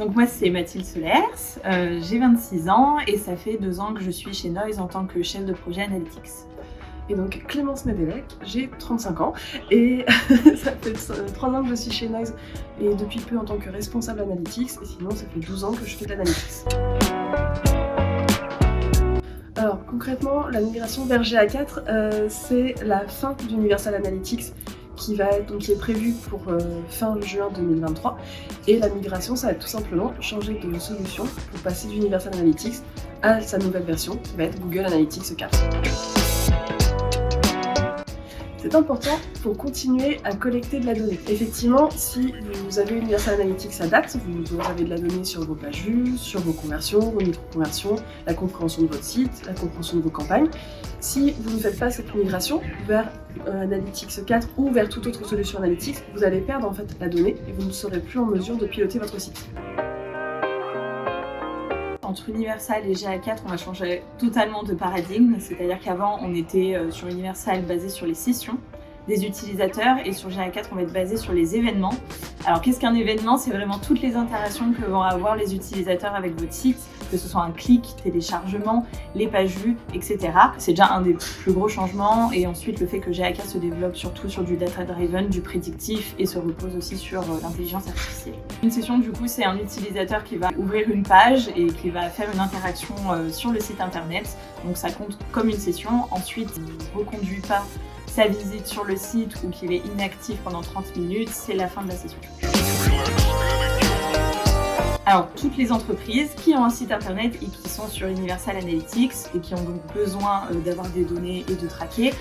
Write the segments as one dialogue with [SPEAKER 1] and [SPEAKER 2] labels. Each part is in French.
[SPEAKER 1] Donc moi c'est Mathilde Solers, j'ai 26 ans et ça fait 2 ans que je suis chez Noise en tant que chef de projet Analytics.
[SPEAKER 2] Et donc Clémence Médélec, j'ai 35 ans et ça fait 3 ans que je suis chez Noise et depuis peu en tant que responsable Analytics, et sinon ça fait 12 ans que je fais de l'Analytics. Alors concrètement, la migration vers GA4, c'est la fin d'Universal Analytics qui est prévue pour fin juin 2023, et la migration ça va être tout simplement changer de solution pour passer d'Universal Analytics à sa nouvelle version qui va être Google Analytics 4. C'est important pour continuer à collecter de la donnée. Effectivement, si vous avez Universal Analytics à date, vous avez de la donnée sur vos pages vues, sur vos conversions, vos micro-conversions, la compréhension de votre site, la compréhension de vos campagnes. Si vous ne faites pas cette migration vers Analytics 4 ou vers toute autre solution Analytics, vous allez perdre en fait la donnée et vous ne serez plus en mesure de piloter votre site.
[SPEAKER 1] Entre Universal et GA4, on va changer totalement de paradigme, c'est-à-dire qu'avant on était sur Universal basé sur les sessions des utilisateurs et sur GA4 on va être basé sur les événements. Alors qu'est-ce qu'un événement? C'est vraiment toutes les interactions que vont avoir les utilisateurs avec votre site, que ce soit un clic, téléchargement, les pages vues, etc. C'est déjà un des plus gros changements, et ensuite le fait que GA4 se développe surtout sur du data-driven, du prédictif et se repose aussi sur l'intelligence artificielle. Une session du coup c'est un utilisateur qui va ouvrir une page et qui va faire une interaction sur le site internet, donc ça compte comme une session. Ensuite il ne reconduit pas sa visite sur le site ou qu'il est inactif pendant 30 minutes, c'est la fin de la session. Alors, toutes les entreprises qui ont un site internet et qui sont sur Universal Analytics et qui ont donc besoin d'avoir des données et de traquer,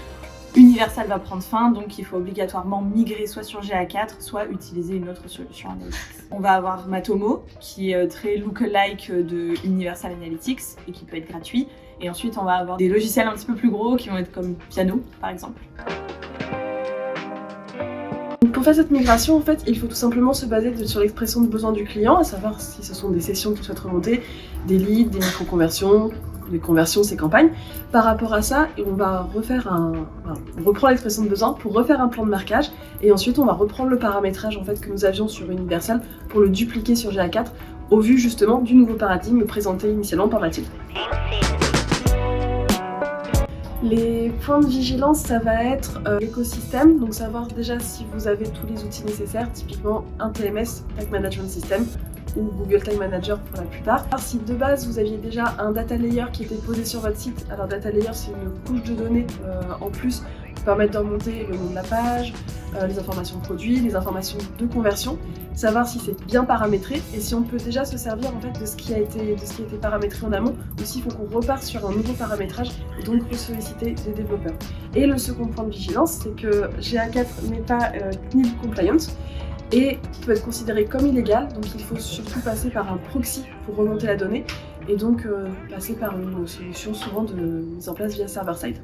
[SPEAKER 1] Universal va prendre fin, donc il faut obligatoirement migrer soit sur GA4, soit utiliser une autre solution Analytics. On va avoir Matomo, qui est très lookalike de Universal Analytics et qui peut être gratuit. Et ensuite, on va avoir des logiciels un petit peu plus gros qui vont être comme Piano, par exemple.
[SPEAKER 2] Pour faire cette migration, en fait, il faut tout simplement se baser sur l'expression de besoin du client, à savoir si ce sont des sessions qu'il souhaite remonter, des leads, des micro-conversions, des conversions, ses campagnes. Par rapport à ça, on va on reprend l'expression de besoin pour refaire un plan de marquage, et ensuite on va reprendre le paramétrage en fait que nous avions sur Universal pour le dupliquer sur GA4 au vu justement du nouveau paradigme présenté initialement par Mathilde. Les points de vigilance, ça va être l'écosystème, donc savoir déjà si vous avez tous les outils nécessaires, typiquement un TMS, Tag Management System, ou Google Tag Manager pour la plupart. Alors, si de base vous aviez déjà un data layer qui était posé sur votre site, alors data layer c'est une couche de données en plus qui permettent de remonter le nom de la page, les informations de produits, les informations de conversion, savoir si c'est bien paramétré et si on peut déjà se servir en fait de ce qui a été paramétré en amont, ou s'il faut qu'on reparte sur un nouveau paramétrage et donc solliciter des développeurs. Et le second point de vigilance, c'est que GA4 n'est pas CNIL compliant et peut être considéré comme illégal, donc il faut surtout passer par un proxy pour remonter la donnée et donc passer par une solution souvent de mise en place via server-side.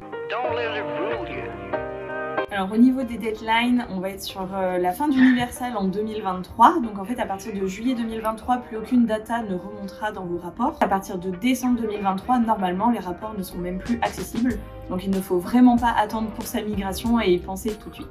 [SPEAKER 1] Alors au niveau des deadlines, on va être sur la fin d'Universal en 2023. Donc en fait à partir de juillet 2023, plus aucune data ne remontera dans vos rapports. À partir de décembre 2023, normalement les rapports ne seront même plus accessibles. Donc il ne faut vraiment pas attendre pour sa migration et y penser tout de suite.